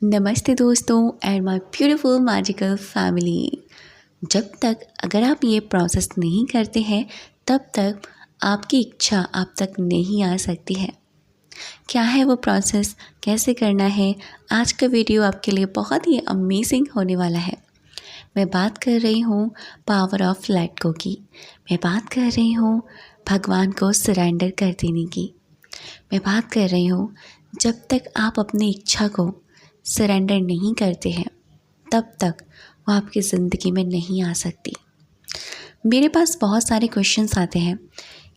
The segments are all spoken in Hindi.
नमस्ते दोस्तों and my beautiful magical family. जब तक अगर आप ये प्रोसेस नहीं करते हैं तब तक आपकी इच्छा आप तक नहीं आ सकती है। क्या है वो प्रोसेस, कैसे करना है, आज का वीडियो आपके लिए बहुत ही अमेजिंग होने वाला है। मैं बात कर रही हूँ पावर ऑफ लेट गो की। मैं बात कर रही हूँ भगवान को सरेंडर कर देने की। मैं बात कर रही हूँ जब तक आप अपनी इच्छा को सरेंडर नहीं करते हैं तब तक वो आपकी ज़िंदगी में नहीं आ सकती। मेरे पास बहुत सारे क्वेश्चंस आते हैं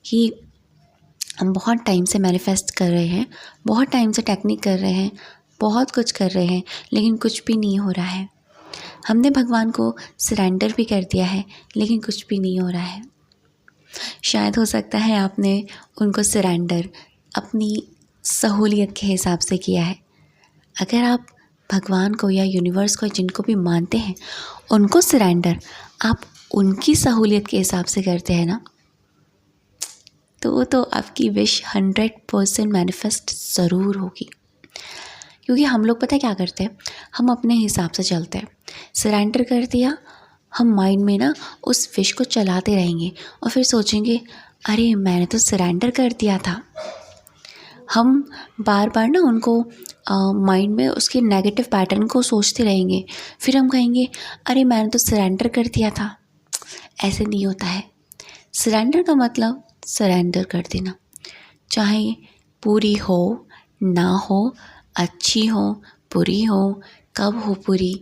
कि हम बहुत टाइम से मैनिफेस्ट कर रहे हैं, बहुत टाइम से टेक्निक कर रहे हैं, बहुत कुछ कर रहे हैं, लेकिन कुछ भी नहीं हो रहा है। हमने भगवान को सरेंडर भी कर दिया है लेकिन कुछ भी नहीं हो रहा है। शायद हो सकता है आपने उनको सरेंडर अपनी सहूलियत के हिसाब से किया है। अगर आप भगवान को या यूनिवर्स को जिनको भी मानते हैं उनको सरेंडर आप उनकी सहूलियत के हिसाब से करते हैं ना, तो आपकी विश 100% मैनिफेस्ट ज़रूर होगी। क्योंकि हम लोग पता है क्या करते हैं, हम अपने हिसाब से चलते हैं। सरेंडर कर दिया, हम माइंड में ना उस विश को चलाते रहेंगे और फिर सोचेंगे अरे मैंने तो सरेंडर कर दिया था। हम बार बार ना उनको माइंड में उसके नेगेटिव पैटर्न को सोचते रहेंगे। फिर हम कहेंगे अरे मैंने तो सरेंडर कर दिया था। ऐसे नहीं होता है। सरेंडर का मतलब सरेंडर कर देना, चाहे पूरी हो ना हो, अच्छी हो बुरी हो, कब हो पूरी,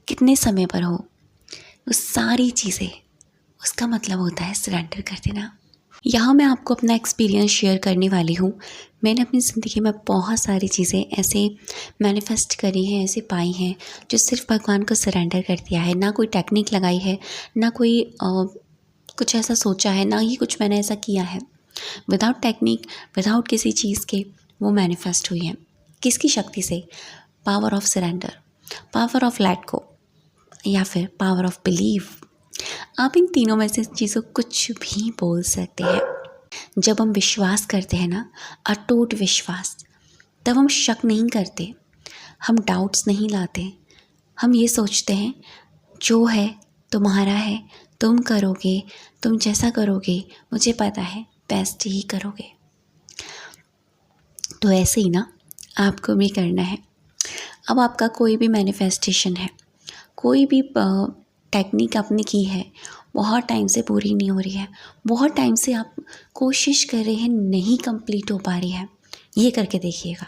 कितने समय पर हो, वो सारी चीज़ें उसका मतलब होता है सरेंडर कर देना। यहाँ मैं आपको अपना एक्सपीरियंस शेयर करने वाली हूँ। मैंने अपनी ज़िंदगी में बहुत सारी चीज़ें ऐसे मैनिफेस्ट करी हैं, ऐसे पाई हैं जो सिर्फ भगवान को सरेंडर कर दिया है। ना कोई टेक्निक लगाई है, ना कोई कुछ ऐसा सोचा है, ना ही कुछ मैंने ऐसा किया है। विदाउट टेक्निक, विदाउट किसी चीज़ के वो मैनिफेस्ट हुई है। किसकी शक्ति से? Power of surrender, power of let go या फिर पावर ऑफ बिलीव। आप इन तीनों में से चीज़ों कुछ भी बोल सकते हैं। जब हम विश्वास करते हैं ना, अटूट विश्वास, तब हम शक नहीं करते, हम डाउट्स नहीं लाते। हम ये सोचते हैं जो है तुम्हारा है, तुम करोगे, तुम जैसा करोगे मुझे पता है बेस्ट ही करोगे। तो ऐसे ही ना आपको भी करना है। अब आपका कोई भी मैनिफेस्टेशन है, कोई भी टेक्निक आपने की है, बहुत टाइम से पूरी नहीं हो रही है, बहुत टाइम से आप कोशिश कर रहे हैं नहीं कंप्लीट हो पा रही है, ये करके देखिएगा।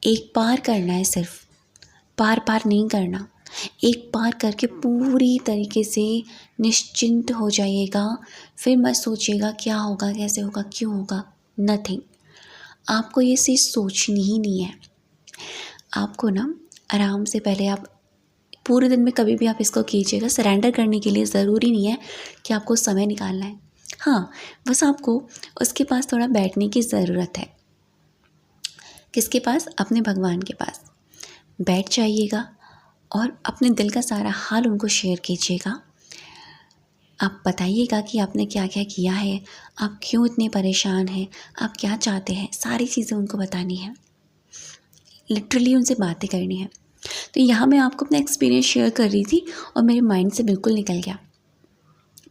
एक बार करना है, सिर्फ बार बार नहीं करना। एक बार करके पूरी तरीके से निश्चिंत हो जाइएगा। फिर मत सोचिएगा क्या होगा, कैसे होगा, क्यों होगा। नथिंग। आपको ये चीज़ सोचनी ही नहीं है। आपको ना आराम से पहले आप पूरे दिन में कभी भी आप इसको कीजिएगा। सरेंडर करने के लिए ज़रूरी नहीं है कि आपको समय निकालना है। हाँ, बस आपको उसके पास थोड़ा बैठने की ज़रूरत है। किसके पास? अपने भगवान के पास बैठ जाइएगा और अपने दिल का सारा हाल उनको शेयर कीजिएगा। आप बताइएगा कि आपने क्या क्या किया है, आप क्यों इतने परेशान हैं, आप क्या चाहते हैं, सारी चीज़ें उनको बतानी है। लिटरली उनसे बातें करनी है। तो यहाँ मैं आपको अपना एक्सपीरियंस शेयर कर रही थी और मेरे माइंड से बिल्कुल निकल गया।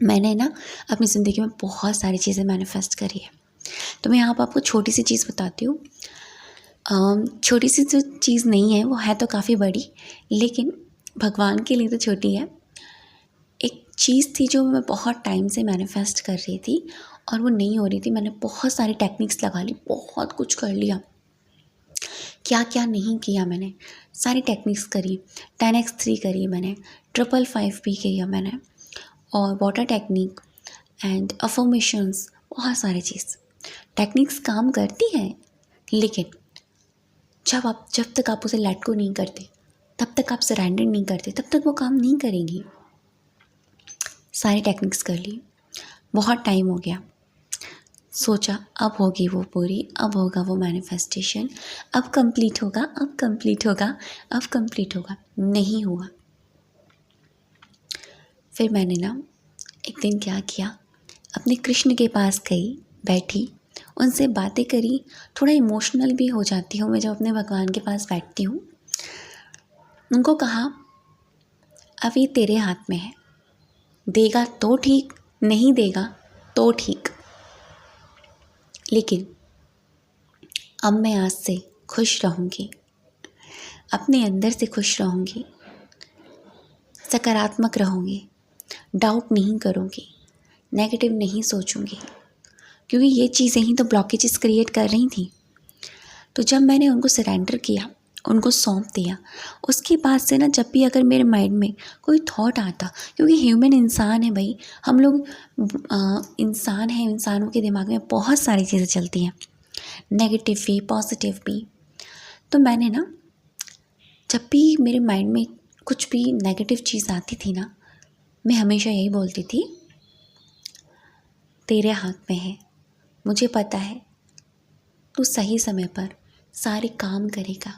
मैंने ना अपनी ज़िंदगी में बहुत सारी चीज़ें मैनिफेस्ट करी है। तो मैं यहाँ पर आपको छोटी सी चीज़ बताती हूँ। छोटी सी जो चीज़ नहीं है वो है तो काफ़ी बड़ी, लेकिन भगवान के लिए तो छोटी है। एक चीज़ थी जो मैं बहुत टाइम से मैनिफेस्ट कर रही थी और वो नहीं हो रही थी। मैंने बहुत सारी टेक्निक्स लगा ली, बहुत कुछ कर लिया, क्या क्या नहीं किया मैंने, सारी टेक्निक्स करी। 10x3 करी मैंने, 555 भी किया मैंने, और वाटर टेक्निक एंड अफर्मेशंस, बहुत सारी चीज़। टेक्निक्स काम करती हैं, लेकिन जब तक आप उसे लेट गो नहीं करते, तब तक आप सरेंडर नहीं करते, तब तक वो काम नहीं करेंगी। सारी टेक्निक्स कर ली, बहुत टाइम हो गया। सोचा अब होगी वो पूरी, अब होगा वो मैनिफेस्टेशन, अब कंप्लीट होगा, अब कंप्लीट होगा, अब कंप्लीट होगा। नहीं हुआ। फिर मैंने ना एक दिन क्या किया, अपने कृष्ण के पास गई, बैठी, उनसे बातें करी। थोड़ा इमोशनल भी हो जाती हूँ मैं जब अपने भगवान के पास बैठती हूँ। उनको कहा अब ये तेरे हाथ में है, देगा तो ठीक, नहीं देगा तो ठीक, लेकिन अब मैं आज से खुश रहूँगी, अपने अंदर से खुश रहूँगी, सकारात्मक रहूँगी, डाउट नहीं करूँगी, नेगेटिव नहीं सोचूँगी, क्योंकि ये चीज़ें ही तो ब्लॉकेजेस क्रिएट कर रही थी। तो जब मैंने उनको सरेंडर किया, उनको सौंप दिया, उसके बाद से ना जब भी अगर मेरे माइंड में कोई थॉट आता, क्योंकि ह्यूमन इंसान है भाई, हम लोग इंसान हैं, इंसानों के दिमाग में बहुत सारी चीज़ें चलती हैं, नेगेटिव भी पॉजिटिव भी। तो मैंने ना जब भी मेरे माइंड में कुछ भी नेगेटिव चीज़ आती थी ना, मैं हमेशा यही बोलती थी, तेरे हाथ में है, मुझे पता है तू सही समय पर सारे काम करेगा,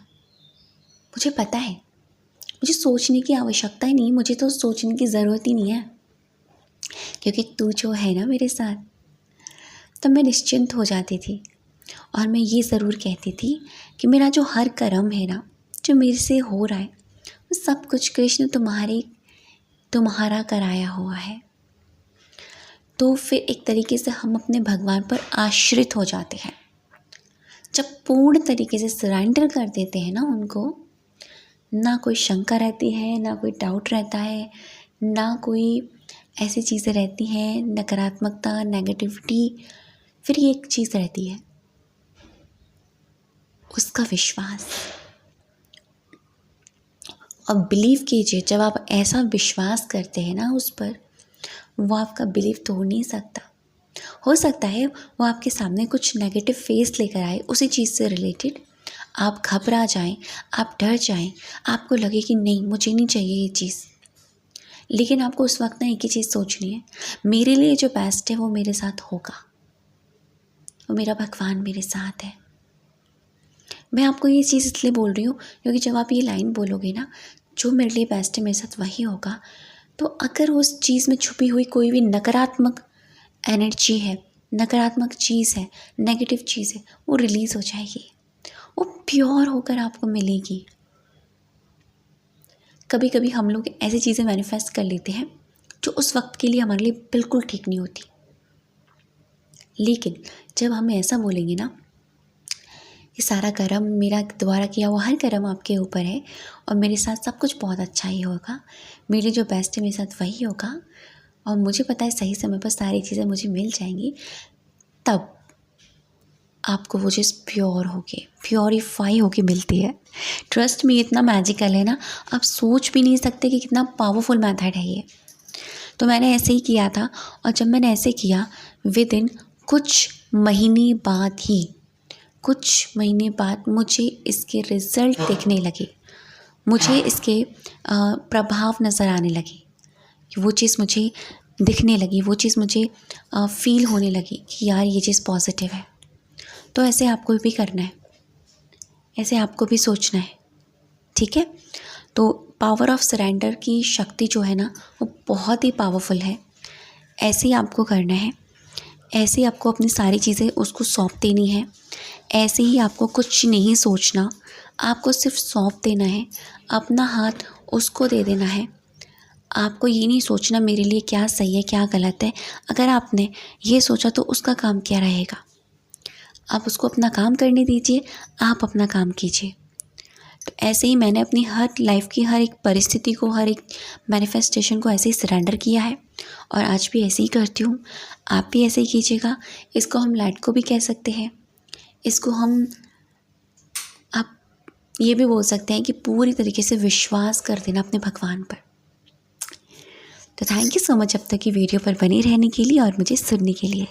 मुझे पता है, मुझे सोचने की आवश्यकता ही नहीं, मुझे तो सोचने की ज़रूरत ही नहीं है, क्योंकि तू जो है ना मेरे साथ। तब मैं निश्चिंत हो जाती थी और मैं ये ज़रूर कहती थी कि मेरा जो हर कर्म है ना, जो मेरे से हो रहा है, वो सब कुछ कृष्ण तुम्हारा कराया हुआ है। तो फिर एक तरीके से हम अपने भगवान पर आश्रित हो जाते हैं। जब पूर्ण तरीके से सरेंडर कर देते हैं ना उनको, ना कोई शंका रहती है, ना कोई डाउट रहता है, ना कोई ऐसी चीज़ें रहती हैं, नकारात्मकता, नेगेटिविटी। फिर ये एक चीज़ रहती है, उसका विश्वास। अब बिलीव कीजिए, जब आप ऐसा विश्वास करते हैं ना उस पर, वो आपका बिलीव तोड़ नहीं सकता। हो सकता है वो आपके सामने कुछ नेगेटिव फेस लेकर आए उसी चीज़ से रिलेटेड, आप घबरा जाएं, आप डर जाएं, आपको लगे कि नहीं मुझे नहीं चाहिए ये चीज़, लेकिन आपको उस वक्त ना एक ही चीज़ सोचनी है, मेरे लिए जो बेस्ट है वो मेरे साथ होगा, वो मेरा भगवान मेरे साथ है। मैं आपको ये चीज़ इसलिए बोल रही हूँ क्योंकि जब आप ये लाइन बोलोगे ना, जो मेरे लिए बेस्ट है मेरे साथ वही होगा, तो अगर उस चीज़ में छुपी हुई कोई भी नकारात्मक एनर्जी है, नकारात्मक चीज़ है, नेगेटिव चीज़ है, वो रिलीज़ हो जाएगी, वो प्योर होकर आपको मिलेगी। कभी कभी हम लोग ऐसी चीज़ें मैनिफेस्ट कर लेते हैं जो उस वक्त के लिए हमारे लिए बिल्कुल ठीक नहीं होती, लेकिन जब हम ऐसा बोलेंगे ना, ये सारा कर्म मेरा द्वारा किया हुआ हर कर्म आपके ऊपर है और मेरे साथ सब कुछ बहुत अच्छा ही होगा, मेरे जो बेस्ट है मेरे साथ वही होगा और मुझे पता है सही समय पर सारी चीज़ें मुझे मिल जाएंगी, तब आपको वो चीज़ प्योर होके, प्योरीफाई होके मिलती है। ट्रस्ट में इतना मैजिकल है ना, आप सोच भी नहीं सकते कि कितना पावरफुल मेथड है ये। तो मैंने ऐसे ही किया था और जब मैंने ऐसे किया, विद इन कुछ महीने बाद मुझे इसके रिज़ल्ट दिखने लगे, मुझे इसके प्रभाव नज़र आने लगे, कि वो चीज़ मुझे दिखने लगी, वो चीज़ मुझे फील होने लगी कि यार ये चीज़ पॉजिटिव है। तो ऐसे आपको भी करना है, ऐसे आपको भी सोचना है, ठीक है। तो पावर ऑफ सरेंडर की शक्ति जो है ना, वो बहुत ही पावरफुल है। ऐसे ही आपको करना है, ऐसे ही आपको अपनी सारी चीज़ें उसको सौंप देनी है, ऐसे ही आपको कुछ नहीं सोचना, आपको सिर्फ सौंप देना है, अपना हाथ उसको दे देना है। आपको ये नहीं सोचना मेरे लिए क्या सही है क्या गलत है, अगर आपने ये सोचा तो उसका काम क्या रहेगा। आप उसको अपना काम करने दीजिए, आप अपना काम कीजिए। तो ऐसे ही मैंने अपनी हर लाइफ की हर एक परिस्थिति को, हर एक मैनिफेस्टेशन को ऐसे ही सरेंडर किया है और आज भी ऐसे ही करती हूँ। आप भी ऐसे ही कीजिएगा। इसको हम लेट गो भी कह सकते हैं, इसको आप ये भी बोल सकते हैं कि पूरी तरीके से विश्वास कर देना अपने भगवान पर। तो थैंक यू सो मच अब तक की वीडियो पर बने रहने के लिए और मुझे सुनने के लिए।